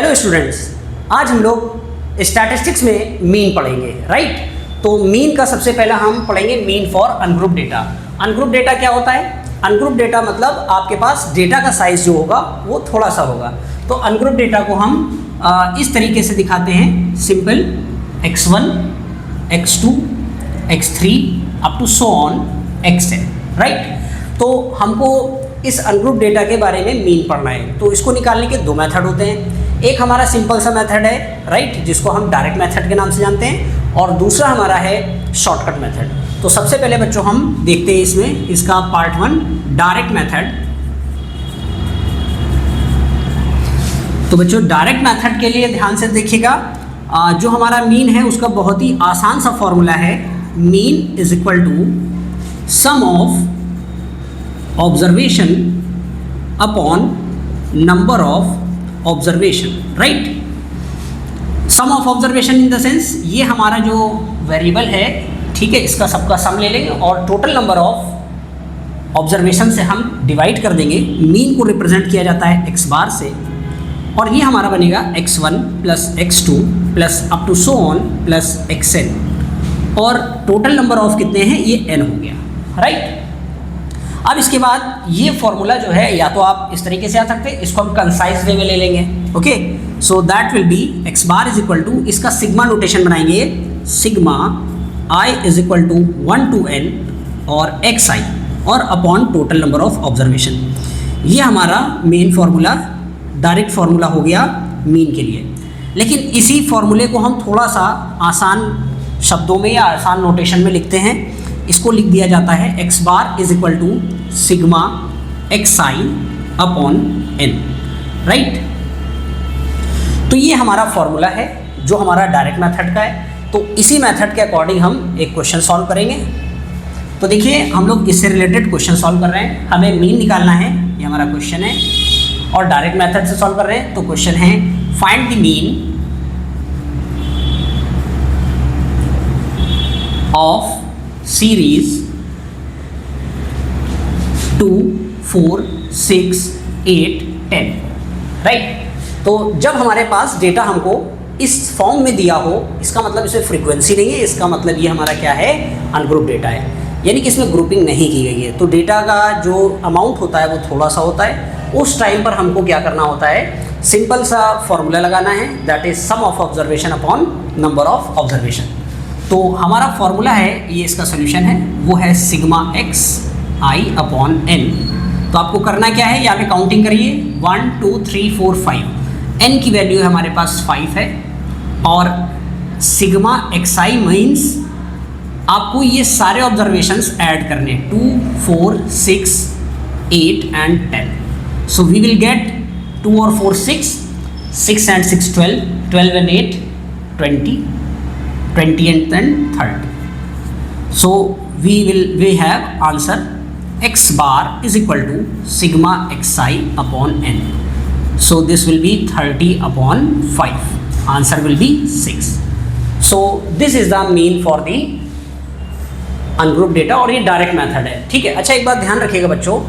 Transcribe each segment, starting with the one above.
Hello students, आज हम लोग स्टैटिस्टिक्स में मीन पढ़ेंगे, राइट। तो मीन का सबसे पहला हम पढ़ेंगे mean for ungroup data. Ungroup data क्या होता है? अनग्रुप डेटा मतलब आपके पास डेटा का साइज जो होगा वो थोड़ा सा होगा। तो अनग्रुप डेटा को हम इस तरीके से दिखाते हैं, simple x1, x2, x3 up to so on xn, right. तो हमको इस अनग्रुप डेटा के बारे में मीन पढ़ना है। तो इसको निकालने के दो मेथड होते हैं। एक हमारा सिंपल सा मेथड है, राइट, जिसको हम डायरेक्ट मेथड के नाम से जानते हैं, और दूसरा हमारा है शॉर्टकट मेथड। तो सबसे पहले बच्चों हम देखते हैं इसमें इसका पार्ट 1 डायरेक्ट मेथड। तो बच्चों डायरेक्ट मेथड के लिए ध्यान से देखिएगा, जो हमारा मीन है उसका बहुत ही आसान सा फॉर्मूला है। Mean is equal to sum of observation upon number of observation, right. Sum of observation in the sense ये हमारा जो वेरिएबल है, ठीक है, इसका सबका सम ले लेंगे और टोटल नंबर ऑफ ऑब्जर्वेशन से हम डिवाइड कर देंगे। मीन को रिप्रेजेंट किया जाता है x बार से, और ये हमारा बनेगा x1 plus x2 plus up to so on plus xn, और टोटल नंबर ऑफ कितने हैं, ये n हो गया, राइट। अब इसके बाद ये फॉर्मूला जो है या तो आप इस तरीके से आ सकते हैं, इसको हम कंसाइज वे में ले लेंगे, okay. So that will be x bar is equal to, इसका सिग्मा नोटेशन बनाएंगे, sigma i is equal to 1 to n और xi और upon total number of observation. ये हमारा मेन फार्मूला, डायरेक्ट फार्मूला हो गया मीन के लिए। लेकिन इसी फार्मूले को हम थोड़ा सा आसान शब्दों में या आसान नोटेशन में लिखते हैं। इसको लिख दिया जाता है x bar is equal to sigma xi upon n, right. तो ये हमारा फॉर्मूला है जो हमारा डायरेक्ट मेथड का है। तो इसी मेथड के अकॉर्डिंग हम एक क्वेश्चन सॉल्व करेंगे। तो देखिए हम लोग इससे रिलेटेड क्वेश्चन सॉल्व कर रहे हैं, हमें मीन निकालना है, ये हमारा क्वेश्चन है, और डायरेक्ट मेथड से सॉल्व कर रहे हैं। तो क्वेश्चन है find the mean of series 2, 4, 6, 8, 10, right. तो जब हमारे पास डेटा हमको इस फॉर्म में दिया हो, इसका मतलब इसमें फ्रीक्वेंसी नहीं है, इसका मतलब ये हमारा क्या है, अनग्रुप डेटा है, यानी कि इसमें ग्रुपिंग नहीं की गई है। तो डेटा का जो अमाउंट होता है वो थोड़ा सा होता है। उस टाइम पर हमको क्या करना होता है, सिंपल सा फॉर्मूला लगाना है, that is sum of observation upon number of observation. तो हमारा फॉर्मूला है, ये इसका सोल्यूशन है, वो है सिग्मा xi अपॉन n। तो आपको करना क्या है, यहाँ पे काउंटिंग करिए, 1 2 3 4 5, n की वैल्यू हमारे पास 5 है, और सिग्मा xi मीन्स आपको ये सारे ऑब्जर्वेशंस ऐड करने, 2, 4, 6, 8 and 10। So we will get 2 और 4 6, 6 and 6 12, 12 and 8 20, 20 and 10 30. So we have answer x bar is equal to sigma xi upon n. So this will be 30 upon 5. Answer will be 6. So this is the mean for the ungroup data, और ये direct method है, ठीक है। अच्छा, एक बात ध्यान रखिएगा बच्चों,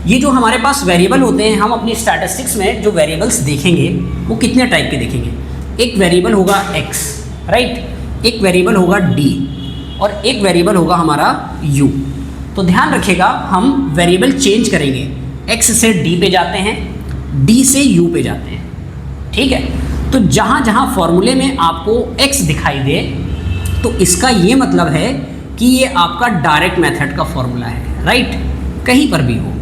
ये जो हमारे पास वेरिएबल होते हैं, हम अपनी स्टैटिस्टिक्स में जो वेरिएबल्स देखेंगे वो कितने टाइप के देखेंगे। एक वेरिएबल होगा x, राइट, एक वेरिएबल होगा d, और एक वेरिएबल होगा हमारा u। तो ध्यान रखिएगा, हम वेरिएबल चेंज करेंगे, x से d पे जाते हैं, d से u पे जाते हैं, ठीक है। तो जहाँ जहाँ फॉर्मूले में आपको x दिखाई दे, तो इसका ये मतलब है कि ये आपका डायरेक्ट मेथड का फॉर्मूला है, राइट, कहीं पर भी हो,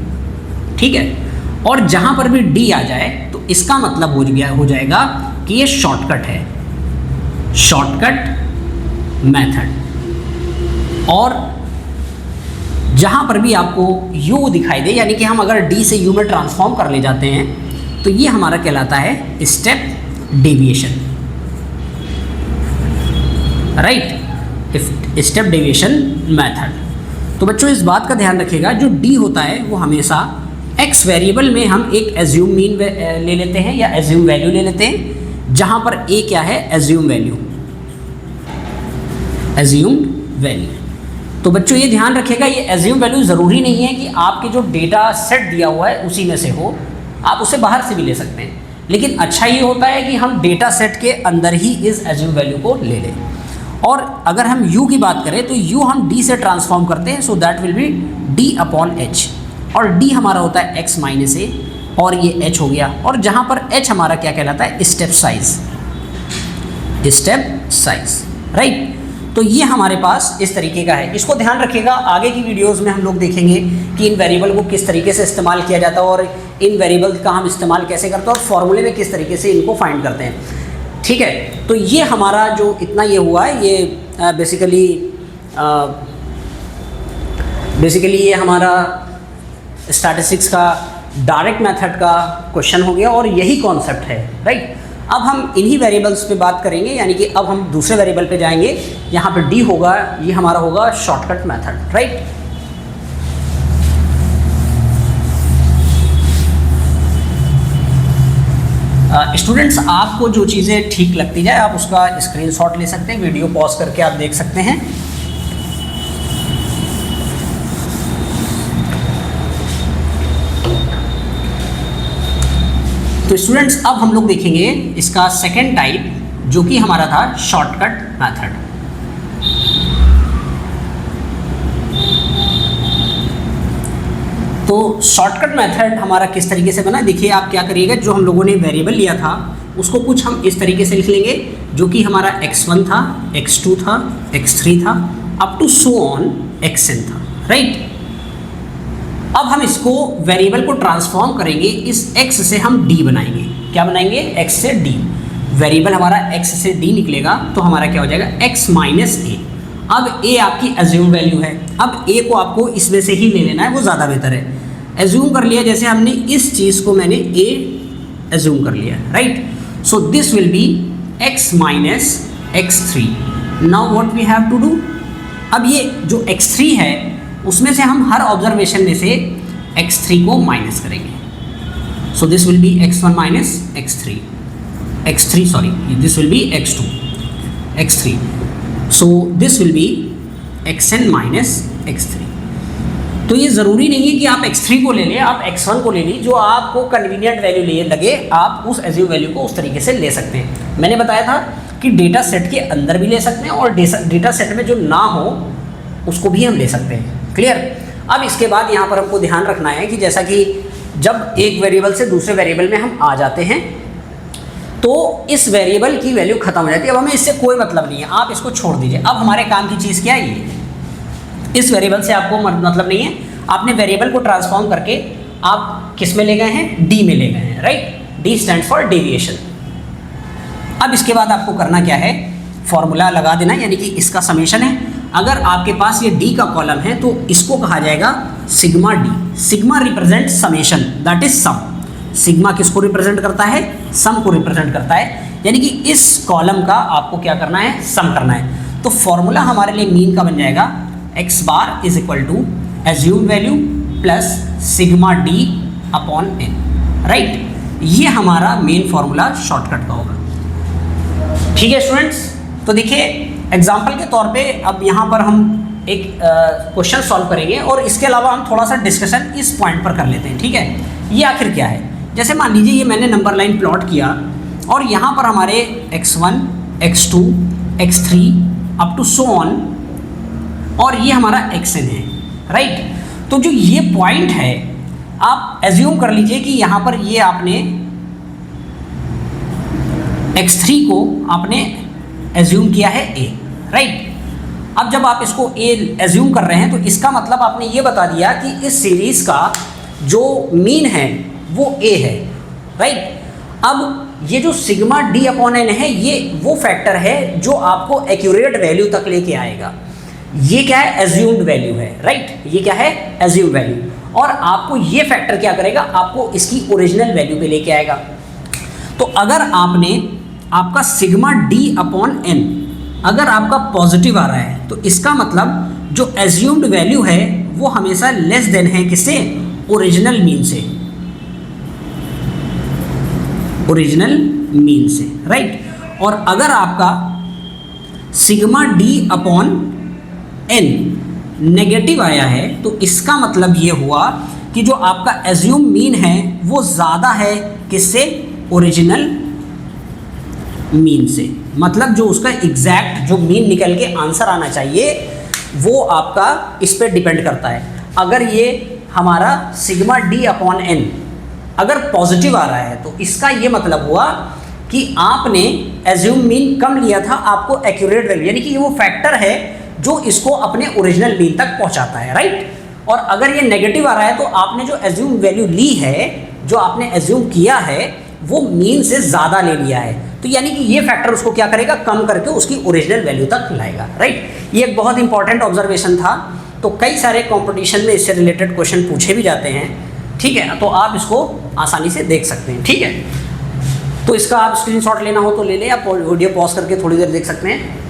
ठीक है। और जहाँ पर भी d आ जाए तो इसका मतलब हो जाएगा कि ये शॉर्टकट है, शॉर्टकट मेथड। और जहाँ पर भी आपको u दिखाई दे, यानी कि हम अगर d से u में ट्रांसफॉर्म कर ले जाते हैं, तो ये हमारा कहलाता है step deviation, right, step deviation method. तो बच्चों इस बात का ध्यान रखिएगा, जो d होता है वो हमेशा x वेरिएबल में हम एक एज्यूम मीन ले लेते हैं या एज्यूम वैल्यू ले लेते हैं, जहाँ पर a क्या है, एज्यूम वैल्यू, एज्यूम वैल्यू। तो बच्चों ये ध्यान रखिएगा, ये एज्यूम वैल्यू ज़रूरी नहीं है कि आपके जो डेटा सेट दिया हुआ है उसी में से हो, आप उसे बाहर से भी ले सकते हैं। लेकिन अच्छा ये होता है कि हम डेटा सेट के अंदर ही इस एज्यूम वैल्यू को ले लें। और अगर हम u की बात करें तो u हम d से ट्रांसफॉर्म करते हैं, सो that will B d upon h, और d हमारा होता है x माइनस a और ये h हो गया, और जहाँ पर h हमारा क्या कहलाता है, step size, step size, right. तो ये हमारे पास इस तरीके का है। इसको ध्यान रखिएगा, आगे की वीडियोस में हम लोग देखेंगे कि इन वेरिएबल को किस तरीके से इस्तेमाल किया जाता है और इन वेरिएबल का हम इस्तेमाल कैसे करते हैं और फॉर्मूले में किस तरीके से इनको फाइंड करते हैं, ठीक है। तो ये हमारा जो इतना ये हुआ है, ये बेसिकली ये हमारा स्टैटिस्टिक्स का डायरेक्ट मेथड का क्वेश्चन हो गया और यही कॉन्सेप्ट है, राइट। अब हम इन्हीं वेरिएबल्स पे बात करेंगे, यानी कि अब हम दूसरे वेरिएबल पे जाएंगे, यहाँ पे d होगा, ये हमारा होगा शॉर्टकट मेथड, राइट। स्टूडेंट्स, आपको जो चीज़ें ठीक लगती जाए आप उसका स्क्रीनशॉट ले सकते हैं, वीडियो पॉज करके आप देख सकते हैं। तो स्टूडेंट्स, अब हम लोग देखेंगे इसका सेकेंड टाइप, जो कि हमारा था शॉर्टकट मेथड। तो शॉर्टकट मेथड हमारा किस तरीके से बना, देखिए आप क्या करिएगा, जो हम लोगों ने वेरिएबल लिया था उसको कुछ हम इस तरीके से लिख लेंगे, जो कि हमारा x1 था, x2 था, x3 था, up to so on xn था, राइट। अब हम इसको वेरिएबल को ट्रांसफॉर्म करेंगे, इस x से हम d बनाएंगे, क्या बनाएंगे, x से d, वेरिएबल हमारा x से d निकलेगा तो हमारा क्या हो जाएगा, x माइनस a। अब a आपकी एज्यूम वैल्यू है, अब a को आपको इसमें से ही ले लेना है, वो ज़्यादा बेहतर है। एज्यूम कर लिया, जैसे हमने इस चीज़ को मैंने a एज्यूम कर लिया, right. So this will be x minus x3। Now what we have to do, अब ये जो x3 है उसमें से हम हर ऑब्जर्वेशन में से x3 को माइनस करेंगे। सो this will B x1 minus x3 sorry, this will B x3। So this will B xn minus x3। तो ये ज़रूरी नहीं है कि आप x3 को ले लें, आप x1 को ले लीजिए, जो आपको कन्वीनियंट वैल्यू लगे आप उस एज्यूम वैल्यू को उस तरीके से ले सकते हैं। मैंने बताया था कि डेटा सेट के अंदर भी ले सकते हैं और डेटा सेट में जो ना हो उसको भी हम ले सकते हैं, क्लियर। अब इसके बाद यहाँ पर हमको ध्यान रखना है कि जैसा कि जब एक वेरिएबल से दूसरे वेरिएबल में हम आ जाते हैं तो इस वेरिएबल की वैल्यू खत्म हो जाती है, अब हमें इससे कोई मतलब नहीं है, आप इसको छोड़ दीजिए। अब हमारे काम की चीज़ क्या है, ये इस वेरिएबल से आपको मतलब नहीं है, आपने वेरिएबल को ट्रांसफॉर्म करके आप किस में ले गए हैं, डी में ले गए हैं, right. D stand for deviation. अब इसके बाद आपको करना क्या है, फॉर्मूला लगा देना, यानी कि इसका समेशन है। अगर आपके पास ये d का कॉलम है तो इसको कहा जाएगा sigma d। Sigma represent summation, that is sum. Sigma किसको रिप्रेजेंट करता है, सम को रिप्रेजेंट करता है, यानी कि इस कॉलम का आपको क्या करना है, सम करना है। तो फॉर्मूला हमारे लिए मीन का बन जाएगा x bar is equal to assume value plus sigma d upon n, right. ये हमारा मेन फॉर्मूला शॉर्टकट का होगा, ठीक है स्टूडेंट्स। तो देखिए एग्जाम्पल के तौर पे अब यहाँ पर हम एक क्वेश्चन सॉल्व करेंगे और इसके अलावा हम थोड़ा सा डिस्कशन इस पॉइंट पर कर लेते हैं, ठीक है। ये आखिर क्या है, जैसे मान लीजिए ये मैंने नंबर लाइन प्लॉट किया और यहाँ पर हमारे x1, x2, x3 up to so on, और ये हमारा xn है, राइट। तो जो ये पॉइंट है आप एज्यूम कर लीजिए कि यहाँ पर ये आपने x3 को आपने एज्यूम किया है a, राइट। अब जब आप इसको a एज्यूम कर रहे हैं तो इसका मतलब आपने ये बता दिया कि इस सीरीज का जो मीन है वो a है, राइट। अब ये जो सिग्मा d अपॉन n है ये वो फैक्टर है जो आपको एक्यूरेट वैल्यू तक लेके आएगा। ये क्या है, एज्यूम्ड वैल्यू है, राइट। ये क्या है, एज्यूम्ड वैल्यू, और आपको ये फैक्टर क्या करेगा, आपको इसकी ओरिजिनल वैल्यू पे लेके आएगा। तो अगर आपने आपका सिग्मा d अपॉन n अगर आपका पॉजिटिव आ रहा है तो इसका मतलब जो एज्यूम्ड वैल्यू है वो हमेशा लेस देन है किससे, ओरिजिनल मीन से, ओरिजिनल मीन से, राइट। और अगर आपका sigma d upon n negative आया है तो इसका मतलब ये हुआ कि जो आपका एज्यूम मीन है वो ज़्यादा है किससे, ओरिजिनल मीन से, मतलब जो उसका एग्जैक्ट जो मीन निकल के आंसर आना चाहिए वो आपका इस पर डिपेंड करता है। अगर ये हमारा सिग्मा डी अपॉन एन अगर पॉजिटिव आ रहा है तो इसका ये मतलब हुआ कि आपने एज्यूम मीन कम लिया था, आपको एक्यूरेट वैल्यू, यानी कि ये वो फैक्टर है जो इसको अपने ओरिजिनल मीन तक पहुंचाता है, राइट। और अगर ये नेगेटिव आ रहा है तो आपने जो एज्यूम वैल्यू ली है, जो आपने एज्यूम किया है वो मीन से ज़्यादा ले लिया है, तो यानी कि ये फैक्टर उसको क्या करेगा, कम करके उसकी ओरिजिनल वैल्यू तक लाएगा, राइट। ये एक बहुत इंपॉर्टेंट ऑब्जर्वेशन था। तो कई सारे कंपटीशन में इससे रिलेटेड क्वेश्चन पूछे भी जाते हैं, ठीक है, तो आप इसको आसानी से देख सकते हैं, ठीक है। तो इसका आप स्क्रीनशॉट लेना हो तो ले लें, आप वीडियो पॉज करके थोड़ी देर देख सकते हैं।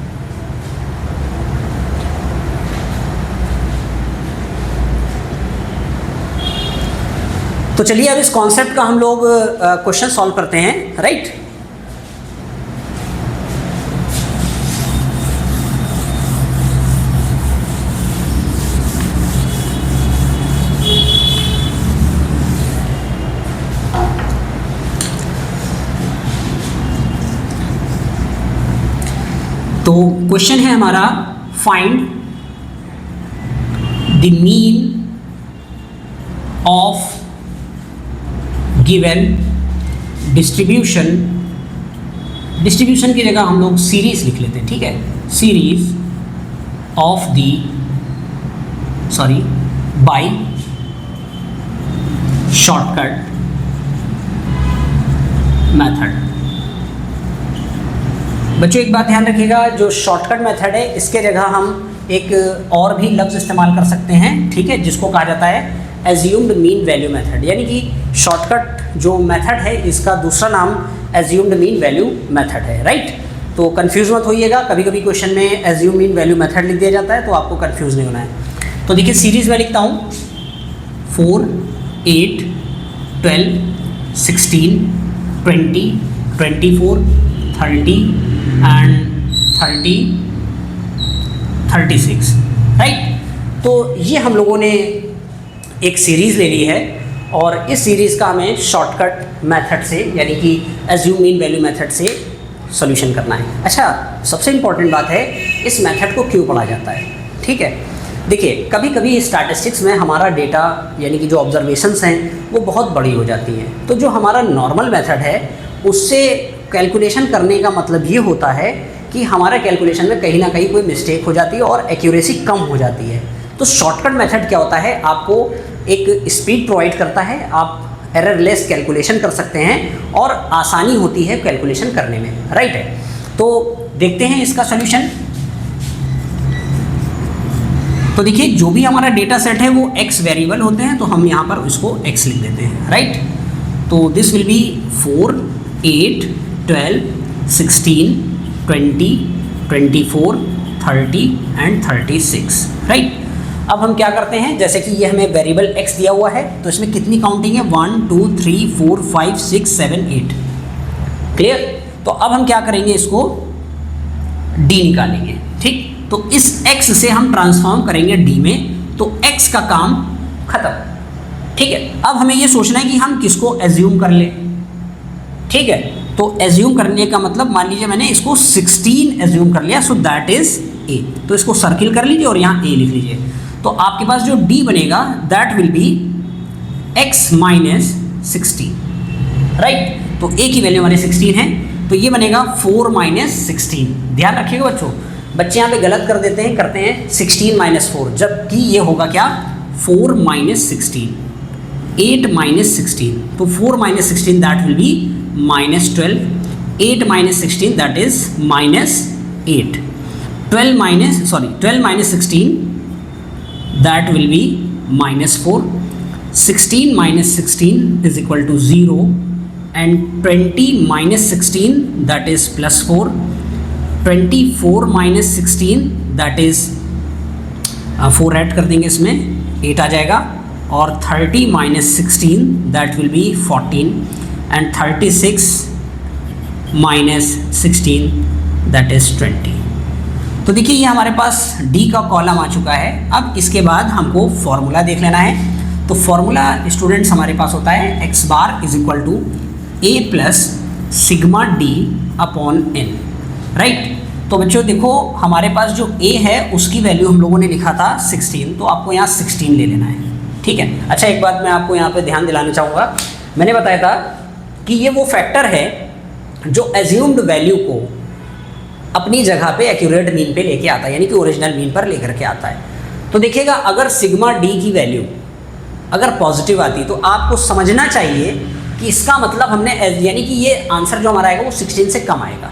तो चलिए अब इस कॉन्सेप्ट का हम लोग क्वेश्चन सॉल्व करते हैं, राइट। तो क्वेश्चन है हमारा, find the mean of given distribution. Distribution की जगह हम लोग सीरीज लिख लेते हैं, ठीक है, series of by shortcut method. बच्चों एक बात ध्यान रखिएगा, जो शॉर्टकट मेथड है इसके जगह हम एक और भी लफ्ज़ इस्तेमाल कर सकते हैं, ठीक है, जिसको कहा जाता है एज्यूम्ड मीन वैल्यू मेथड। यानी कि शॉर्टकट जो मेथड है इसका दूसरा नाम एज्यूम्ड मीन वैल्यू मेथड है, राइट। तो कंफ्यूज मत होइएगा, कभी कभी क्वेश्चन में एज्यूम मीन वैल्यू मेथड लिख दिया जाता है तो आपको कंफ्यूज नहीं होना है। तो देखिए सीरीज में लिखता हूँ 4, 8, 12, 16, 20, 24, 30 एंड 36, राइट। तो ये हम लोगों ने एक सीरीज़ ले ली है और इस सीरीज़ का हमें शॉर्टकट मेथड से यानी कि एज्यूम मीन वैल्यू मेथड से सॉल्यूशन करना है। अच्छा, सबसे इम्पॉर्टेंट बात है इस मेथड को क्यों पढ़ा जाता है, ठीक है। देखिए कभी कभी स्टैटिस्टिक्स में हमारा डेटा यानी कि जो ऑब्जर्वेशंस हैं वो बहुत बड़ी हो जाती हैं, तो जो हमारा नॉर्मल मेथड है उससे कैलकुलेशन करने का मतलब ये होता है कि हमारे कैलकुलेशन में कहीं ना कहीं कोई मिस्टेक हो जाती है और एक्यूरेसी कम हो जाती है। तो शॉर्टकट मेथड क्या होता है, आपको एक स्पीड प्रोवाइड करता है, आप एररलेस कैलकुलेशन कर सकते हैं और आसानी होती है कैलकुलेशन करने में, राइट है। तो देखते हैं इसका सॉल्यूशन। तो देखिए जो भी हमारा डेटा सेट है वो x वेरिएबल होते हैं, तो हम यहाँ पर उसको x लिख देते हैं, राइट। तो this will B 4, 8, 12, 16, 20, 24, 30 and 36, right. अब हम क्या करते हैं, जैसे कि ये हमें वेरिएबल x दिया हुआ है तो इसमें कितनी काउंटिंग है 1, 2, 3, 4, 5, 6, 7, 8, क्लियर। तो अब हम क्या करेंगे, इसको d निकालेंगे, ठीक। तो इस x से हम ट्रांसफॉर्म करेंगे d में, तो x का काम खत्म, ठीक है। अब हमें ये सोचना है कि हम किसको एज्यूम कर लें, ठीक है। तो एज्यूम करने का मतलब मान लीजिए मैंने इसको 16 एज्यूम कर लिया, सो दैट इज a। तो इसको सर्किल कर लीजिए और यहाँ a लिख लीजिए। तो आपके पास जो d बनेगा that will be x minus 16, right. तो a की वैल्यू हमारी 16 है, तो ये बनेगा 4 माइनस 16। ध्यान रखिएगा बच्चों, बच्चे यहाँ पे गलत कर देते हैं, करते हैं 16 माइनस 4, जबकि ये होगा क्या 4 माइनस 16, 8 माइनस 16। तो 4 minus 16 that will B minus 12, 8 minus 16 that is minus 8, 12 minus 16 that will be minus 4, 16 minus 16 is equal to 0 and 20 minus 16 that is plus 4, 24 minus 16 that is 4 add कर देंगे इसमें 8 आ जाएगा, और 30 minus 16 that will be 14 and 36 minus 16 that is 20। तो देखिए ये हमारे पास D का कॉलम आ चुका है। अब इसके बाद हमको फॉर्मूला देख लेना है। तो फॉर्मूला स्टूडेंट्स हमारे पास होता है x bar is equal to A plus sigma D upon N, right. तो बच्चों देखो हमारे पास जो a है उसकी वैल्यू हम लोगों ने लिखा था 16, तो आपको यहाँ 16 ले लेना है, ठीक है। अच्छा एक बात मैं आपको यहाँ पे ध्यान दिलाना चाहूँगा, मैंने बताया था कि ये वो फैक्टर है जो एज्यूम्ड वैल्यू को अपनी जगह पे एक्यूरेट मीन पे लेके आता है, यानी कि ओरिजिनल मीन पर लेकर के आता है। तो देखिएगा अगर सिग्मा डी की वैल्यू अगर पॉजिटिव आती तो आपको समझना चाहिए कि इसका मतलब हमने यानी कि ये आंसर जो हमारा आएगा वो 16 से कम आएगा,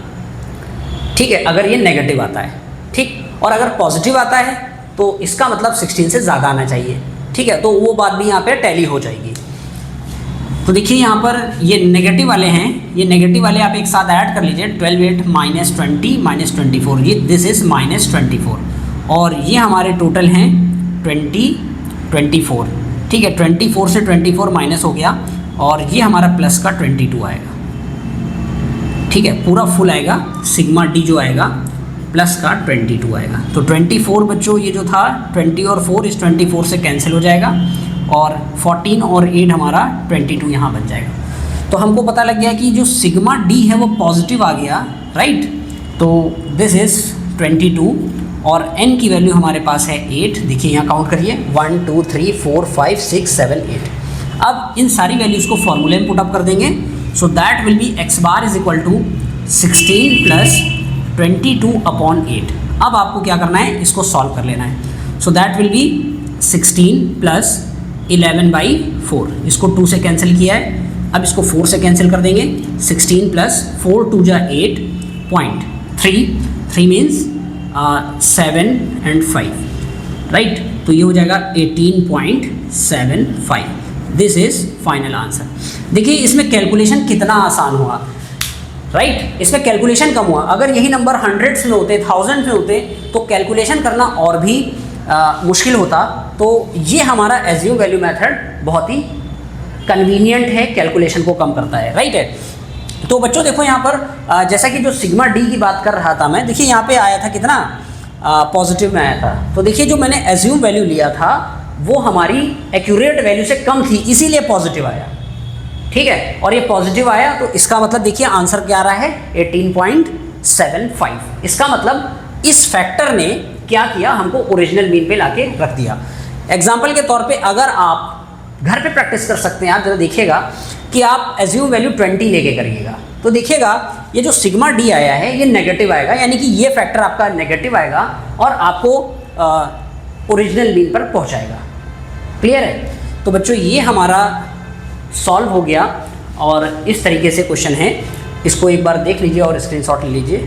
ठीक है, अगर ये नेगेटिव आता है, ठीक। और अगर पॉजिटिव आता है तो इसका मतलब 16 से ज़्यादा आना चाहिए, ठीक है। तो वो बात भी यहाँ पे टैली हो जाएगी। तो देखिए यहाँ पर ये नेगेटिव वाले हैं, ये नेगेटिव वाले आप एक साथ ऐड कर लीजिए, 12 8 माइनस 20 माइनस 24, ये दिस इज़ माइनस 24, और ये हमारे टोटल हैं 20 24, ठीक है। 24 से 24 माइनस हो गया और ये हमारा प्लस का 22 आएगा, ठीक है, पूरा फुल आएगा। सिग्मा डी जो आएगा प्लस का 22 आएगा। तो 24 बच्चों ये जो था 20 और 4 इस 24 से कैंसिल हो जाएगा और 14 और 8 हमारा 22 यहाँ बन जाएगा। तो हमको पता लग गया कि जो सिग्मा डी है वो पॉजिटिव आ गया, राइट। तो दिस इज़ 22 और n की वैल्यू हमारे पास है 8। देखिए यहाँ काउंट करिए 1 2 3 4 5 6 7 8। अब इन सारी वैल्यूज़ को फॉर्मूले में पुट अप कर देंगे। So that will be x bar is equal to 16 plus 22 upon 8। अब आपको क्या करना है, इसको सॉल्व कर लेना है। सो दैट विल बी 16 प्लस 11/4, इसको 2 से कैंसिल किया है, अब इसको 4 से कैंसिल कर देंगे। 16 प्लस 4 2 जा 8.3, 3 मीन्स 7 and 5, राइट। तो ये हो जाएगा 18.75। This is final answer. देखिए इसमें कैलकुलेशन कितना आसान हुआ, राइट। इसमें कैलकुलेशन कम हुआ। अगर यही नंबर हंड्रेड्स में होते, थाउजेंड्स में होते तो कैलकुलेशन करना और भी मुश्किल होता। तो ये हमारा एज्यूम वैल्यू मेथड बहुत ही कन्वीनियंट है, कैलकुलेशन को कम करता है, राइट है। तो बच्चों देखो यहाँ पर जैसा कि जो सिग्मा डी की बात कर रहा था मैं, देखिए यहाँ पे आया था कितना पॉजिटिव में आया था। तो देखिए जो मैंने एज्यूम वैल्यू लिया था वो हमारी एक्यूरेट वैल्यू से कम थी, इसीलिए पॉजिटिव आया, ठीक है। और ये पॉजिटिव आया तो इसका मतलब देखिए आंसर क्या आ रहा है 18.75। इसका मतलब इस फैक्टर ने क्या किया, हमको ओरिजिनल मीन पे लाके रख दिया। एग्जाम्पल के तौर पे अगर आप घर पे प्रैक्टिस कर सकते हैं, आप जरा देखिएगा कि आप एज्यूम वैल्यू 20 लेके करिएगा तो देखिएगा ये जो सिग्मा डी आया है ये नेगेटिव आएगा, यानी कि ये फैक्टर आपका नेगेटिव आएगा और आपको ओरिजिनल मीन पर पहुंचाएगा। क्लियर है। तो बच्चों ये हमारा सॉल्व हो गया और इस तरीके से क्वेश्चन है, इसको एक बार देख लीजिए और स्क्रीनशॉट ले लीजिए।